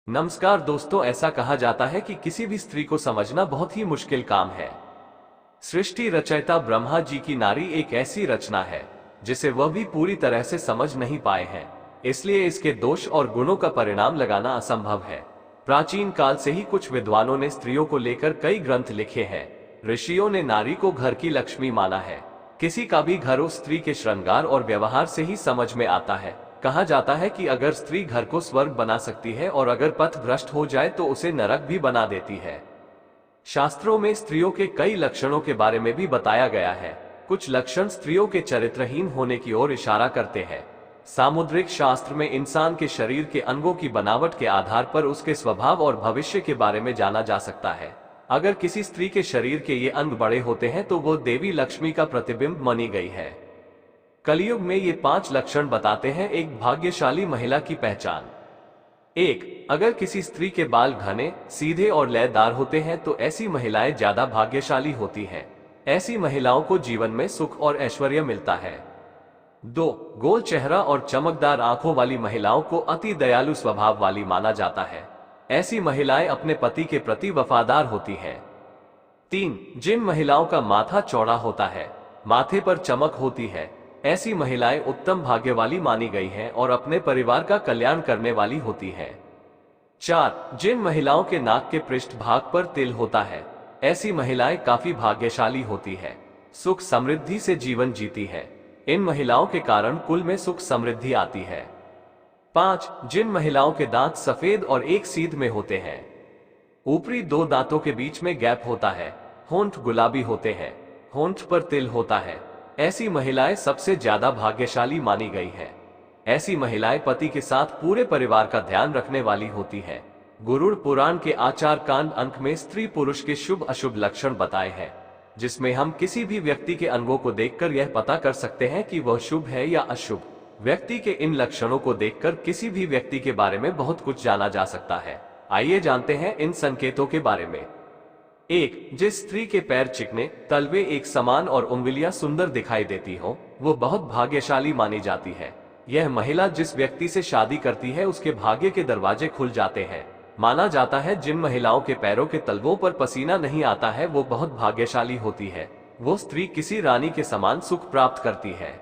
नमस्कार दोस्तों, ऐसा कहा जाता है कि किसी भी स्त्री को समझना बहुत ही मुश्किल काम है। सृष्टि रचयिता ब्रह्मा जी की नारी एक ऐसी रचना है जिसे वह भी पूरी तरह से समझ नहीं पाए हैं, इसलिए इसके दोष और गुणों का परिणाम लगाना असंभव है। प्राचीन काल से ही कुछ विद्वानों ने स्त्रियों को लेकर कई ग्रंथ लिखे हैं। ऋषियों ने नारी को घर की लक्ष्मी माना है। किसी का भी घर उस स्त्री के श्रृंगार और व्यवहार से ही समझ में आता है। कहा जाता है कि अगर स्त्री घर को स्वर्ग बना सकती है और अगर पथ भ्रष्ट हो जाए तो उसे नरक भी बना देती है। शास्त्रों में स्त्रियों के कई लक्षणों के बारे में भी बताया गया है। कुछ लक्षण स्त्रियों के चरित्रहीन होने की ओर इशारा करते हैं। सामुद्रिक शास्त्र में इंसान के शरीर के अंगों की बनावट के आधार पर उसके स्वभाव और भविष्य के बारे में जाना जा सकता है। अगर किसी स्त्री के शरीर के ये अंग बड़े होते हैं तो वो देवी लक्ष्मी का प्रतिबिंब मानी गई है। कलयुग में ये 5 लक्षण बताते हैं एक भाग्यशाली महिला की पहचान। 1. अगर किसी स्त्री के बाल घने, सीधे और लयदार होते हैं तो ऐसी महिलाएं ज्यादा भाग्यशाली होती हैं। ऐसी महिलाओं को जीवन में सुख और ऐश्वर्य मिलता है। 2. गोल चेहरा और चमकदार आंखों वाली महिलाओं को अति दयालु स्वभाव वाली माना जाता है। ऐसी महिलाएं अपने पति के प्रति वफादार होती हैं। 3. जिन महिलाओं का माथा चौड़ा होता है, माथे पर चमक होती है, ऐसी महिलाएं उत्तम भाग्य वाली मानी गई हैं और अपने परिवार का कल्याण करने वाली होती हैं। 4. जिन महिलाओं के नाक के पृष्ठ भाग पर तिल होता है, ऐसी महिलाएं काफी भाग्यशाली होती है, सुख समृद्धि से जीवन जीती है। इन महिलाओं के कारण कुल में सुख समृद्धि आती है। 5. जिन महिलाओं के दांत सफेद और एक सीध में होते हैं, ऊपरी 2 दांतों के बीच में गैप होता है, होंठ गुलाबी होते हैं, होंठ पर तिल होता है, ऐसी महिलाएं सबसे ज्यादा भाग्यशाली मानी गई हैं। ऐसी महिलाएं पति के साथ पूरे परिवार का ध्यान रखने वाली होती हैं। गरुड़ पुराण के आचार कांड अंक में स्त्री पुरुष के शुभ अशुभ लक्षण बताए हैं, जिसमें हम किसी भी व्यक्ति के अंगों को देखकर यह पता कर सकते हैं कि वह शुभ है या अशुभ। व्यक्ति के इन लक्षणों को देखकर किसी भी व्यक्ति के बारे में बहुत कुछ जाना जा सकता है। आइए जानते हैं इन संकेतों के बारे में। 1. जिस स्त्री के पैर चिकने, तलवे एक समान और उंगलियां सुंदर दिखाई देती हो, वो बहुत भाग्यशाली मानी जाती है। यह महिला जिस व्यक्ति से शादी करती है उसके भाग्य के दरवाजे खुल जाते हैं। माना जाता है जिन महिलाओं के पैरों के तलवों पर पसीना नहीं आता है वो बहुत भाग्यशाली होती है। वो स्त्री किसी रानी के समान सुख प्राप्त करती है।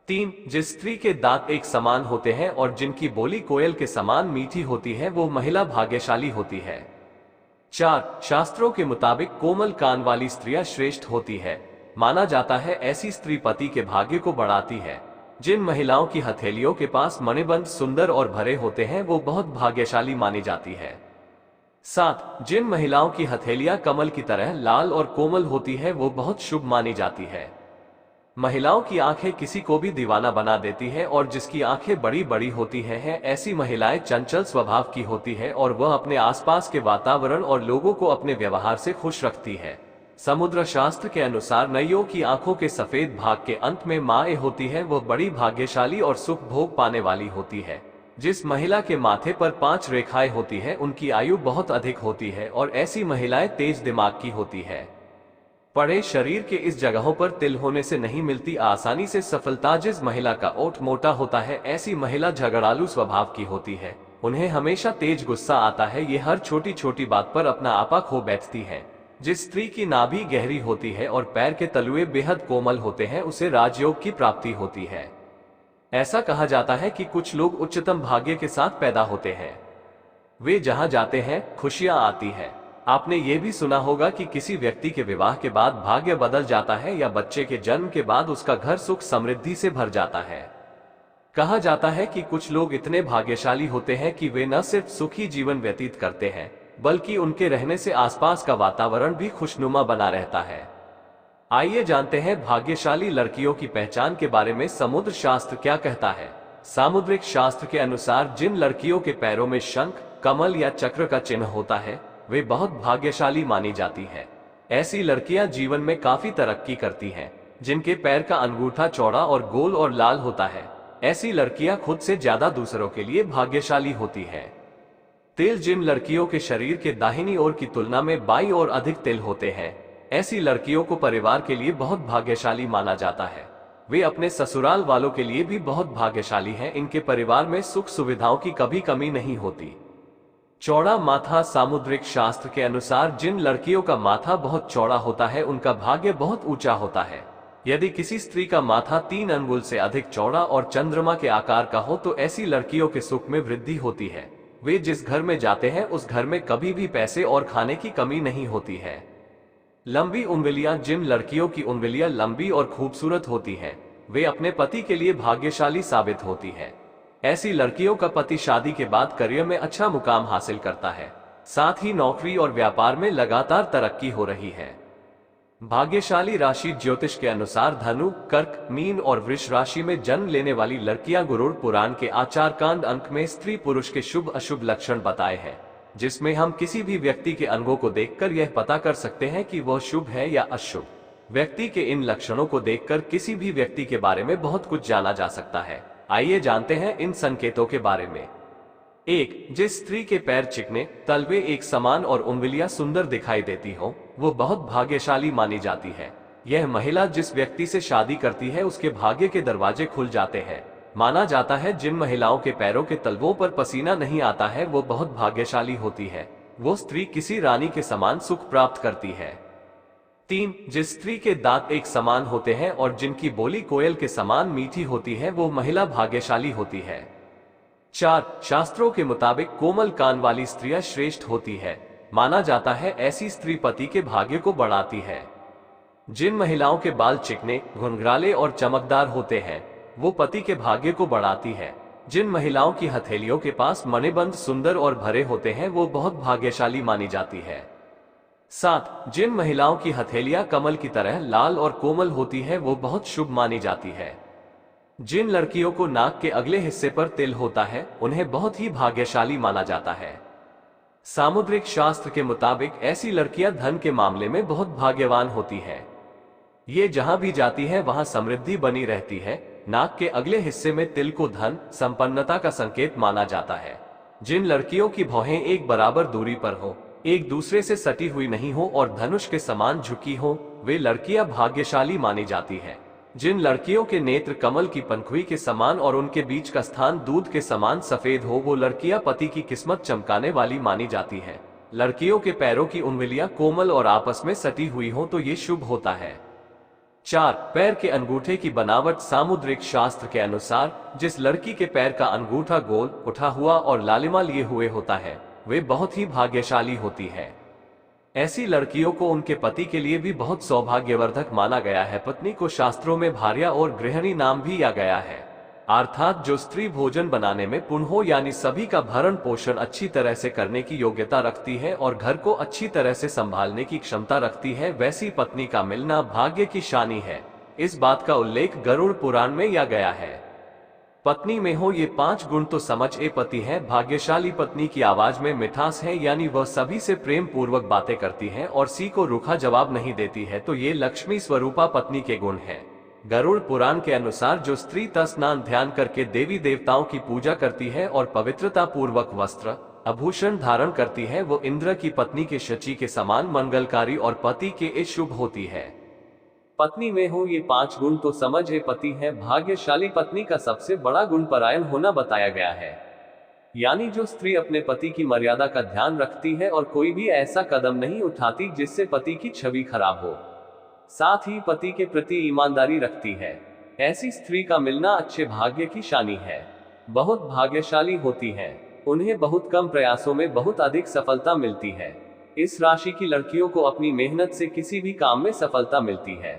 3. जिस स्त्री के दांत एक समान होते हैं और जिनकी बोली कोयल के समान मीठी होती है वो महिला भाग्यशाली होती है। 4. शास्त्रों के मुताबिक कोमल कान वाली स्त्रियां श्रेष्ठ होती है। माना जाता है ऐसी स्त्री पति के भाग्य को बढ़ाती है। जिन महिलाओं की हथेलियों के पास मणिबंध सुंदर और भरे होते हैं वो बहुत भाग्यशाली मानी जाती है। 7. जिन महिलाओं की हथेलियां कमल की तरह लाल और कोमल होती है वो बहुत शुभ मानी जाती है। महिलाओं की आंखें किसी को भी दीवाना बना देती है और जिसकी आंखें बड़ी बड़ी होती हैं ऐसी महिलाएं चंचल स्वभाव की होती है और वह अपने आसपास के वातावरण और लोगों को अपने व्यवहार से खुश रखती है। समुद्र शास्त्र के अनुसार नैयों की आंखों के सफेद भाग के अंत में माए होती है, वह बड़ी भाग्यशाली और सुख भोग पाने वाली होती है। जिस महिला के माथे पर 5 रेखाएं होती है उनकी आयु बहुत अधिक होती है और ऐसी महिलाएं तेज दिमाग की होती है। पड़े शरीर के इस जगहों पर तिल होने से नहीं मिलती आसानी से सफलता। जिस महिला का ओठ मोटा होता है ऐसी महिला झगड़ालू स्वभाव की होती है। उन्हें हमेशा तेज गुस्सा आता है, ये हर छोटी छोटी बात पर अपना आपा खो बैठती है। जिस स्त्री की नाभि गहरी होती है और पैर के तलुए बेहद कोमल होते हैं उसे राजयोग की प्राप्ति होती है। ऐसा कहा जाता है कि कुछ लोग उच्चतम भाग्य के साथ पैदा होते हैं, वे जहां जाते हैं खुशियां आती है। आपने ये भी सुना होगा कि किसी व्यक्ति के विवाह के बाद भाग्य बदल जाता है या बच्चे के जन्म के बाद उसका घर सुख समृद्धि से भर जाता है। कहा जाता है कि कुछ लोग इतने भाग्यशाली होते हैं कि वे न सिर्फ सुखी जीवन व्यतीत करते हैं बल्कि उनके रहने से आसपास का वातावरण भी खुशनुमा बना रहता है। आइए जानते हैं भाग्यशाली लड़कियों की पहचान के बारे में समुद्र शास्त्र क्या कहता है। सामुद्रिक शास्त्र के अनुसार जिन लड़कियों के पैरों में शंख, कमल या चक्र का चिन्ह होता है वे बहुत भाग्यशाली मानी जाती है। ऐसी लड़कियां जीवन में काफी तरक्की करती हैं। जिनके पैर का अंगूठा चौड़ा और गोल और लाल होता है ऐसी लड़कियां खुद से ज्यादा दूसरों के लिए भाग्यशाली होती हैं। तिल जिन लड़कियों के शरीर के दाहिनी ओर की तुलना में बाईं ओर अधिक तिल होते हैं ऐसी लड़कियों को परिवार के लिए बहुत भाग्यशाली माना जाता है। वे अपने ससुराल वालों के लिए भी बहुत भाग्यशाली हैं। इनके परिवार में सुख सुविधाओं की कभी कमी नहीं होती। चौड़ा माथा। सामुद्रिक शास्त्र के अनुसार जिन लड़कियों का माथा बहुत चौड़ा होता है उनका भाग्य बहुत ऊंचा होता है। यदि किसी स्त्री का माथा 3 अंगुल से अधिक चौड़ा और चंद्रमा के आकार का हो तो ऐसी लड़कियों के सुख में वृद्धि होती है। वे जिस घर में जाते हैं उस घर में कभी भी पैसे और खाने की कमी नहीं होती है। लंबी उंगलियां। जिन लड़कियों की उंगलियां लंबी और खूबसूरत होती हैं, वे अपने पति के लिए भाग्यशाली साबित होती हैं। ऐसी लड़कियों का पति शादी के बाद करियर में अच्छा मुकाम हासिल करता है, साथ ही नौकरी और व्यापार में लगातार तरक्की हो रही है। भाग्यशाली राशि। ज्योतिष के अनुसार धनु, कर्क, मीन और वृष राशि में जन्म लेने वाली लड़कियां गरुड़ पुराण के आचार कांड अंक में स्त्री पुरुष के शुभ अशुभ लक्षण बताए हैं, जिसमें हम किसी भी व्यक्ति के अंगों को देखकर यह पता कर सकते हैं कि वह शुभ है या अशुभ। व्यक्ति के इन लक्षणों को देखकर किसी भी व्यक्ति के बारे में बहुत कुछ जाना जा सकता है। आइए जानते हैं इन संकेतों के बारे में। 1. जिस स्त्री के पैर चिकने, तलवे एक समान और उंगलियां सुंदर दिखाई देती हो, वो बहुत भाग्यशाली मानी जाती है। यह महिला जिस व्यक्ति से शादी करती है उसके भाग्य के दरवाजे खुल जाते हैं। माना जाता है जिन महिलाओं के पैरों के तलवों पर पसीना नहीं आता है वो बहुत भाग्यशाली होती है। वो स्त्री किसी रानी के समान सुख प्राप्त करती है। 3. जिस स्त्री के दांत एक समान होते हैं और जिनकी बोली कोयल के समान मीठी होती है वो महिला भाग्यशाली होती है। 4. शास्त्रों के मुताबिक कोमल कान वाली स्त्रियां श्रेष्ठ होती है। माना जाता है ऐसी स्त्री पति के भाग्य को बढ़ाती है। जिन महिलाओं के बाल चिकने, घुंघराले और चमकदार होते हैं वो पति के भाग्य को बढ़ाती है। जिन महिलाओं की हथेलियों के पास मणिबंध सुंदर और भरे होते हैं वो बहुत भाग्यशाली मानी जाती है। 7. जिन महिलाओं की हथेलियां कमल की तरह लाल और कोमल होती है वो बहुत शुभ मानी जाती है। जिन लड़कियों को नाक के अगले हिस्से पर तिल होता है उन्हें बहुत ही भाग्यशाली माना जाता है। सामुद्रिक शास्त्र के मुताबिक ऐसी लड़कियां धन के मामले में बहुत भाग्यवान होती है। ये जहां भी जाती है वहां समृद्धि बनी रहती है। नाक के अगले हिस्से में तिल को धन, संपन्नता का संकेत माना जाता है। जिन लड़कियों की भौहें एक बराबर दूरी पर हो, एक दूसरे से सटी हुई नहीं हो और धनुष के समान झुकी हो, वे लड़कियां भाग्यशाली मानी जाती हैं। जिन लड़कियों के नेत्र कमल की पंखुड़ी के समान और उनके बीच का स्थान दूध के समान सफेद हो वो लड़कियां पति की किस्मत चमकाने वाली मानी जाती हैं। लड़कियों के पैरों की उंगलियां कोमल और आपस में सटी हुई हो तो ये शुभ होता है। 4. पैर के अंगूठे की बनावट। सामुद्रिक शास्त्र के अनुसार जिस लड़की के पैर का अंगूठा गोल, उठा हुआ और लालिमा लिए हुए होता है वे बहुत ही भाग्यशाली होती है। ऐसी लड़कियों को उनके पति के लिए भी बहुत सौभाग्यवर्धक माना गया है। पत्नी को शास्त्रों में भार्या और गृहिणी नाम भी दिया गया है, अर्थात जो स्त्री भोजन बनाने में पुनः यानी सभी का भरण पोषण अच्छी तरह से करने की योग्यता रखती है और घर को अच्छी तरह से संभालने की क्षमता रखती है, वैसी पत्नी का मिलना भाग्य की शानी है। इस बात का उल्लेख गरुड़ पुराण में किया गया है। पत्नी में हो ये 5 गुण तो समझ ए पति है। भाग्यशाली पत्नी की आवाज में मिठास है, यानी वह सभी से प्रेम पूर्वक बातें करती है और सी को रूखा जवाब नहीं देती है, तो ये लक्ष्मी स्वरूपा पत्नी के गुण हैं। गरुड़ पुराण के अनुसार जो स्त्री स्नान ध्यान करके देवी देवताओं की पूजा करती है और पवित्रता पूर्वक वस्त्र आभूषण धारण करती है वो इंद्र की पत्नी के शची के समान मंगलकारी और पति के शुभ होती है। पत्नी में हो ये 5 गुण तो समझ ए पति है। भाग्यशाली पत्नी का सबसे बड़ा गुण परायण होना बताया गया है, यानी जो स्त्री अपने पति की मर्यादा का ध्यान रखती है और कोई भी ऐसा कदम नहीं उठाती जिससे पति की छवि खराब हो, साथ ही पति के प्रति ईमानदारी रखती है। ऐसी स्त्री का मिलना अच्छे भाग्य की शानी है। बहुत भाग्यशाली होती है, उन्हें बहुत कम प्रयासों में बहुत अधिक सफलता मिलती है। इस राशि की लड़कियों को अपनी मेहनत से किसी भी काम में सफलता मिलती है।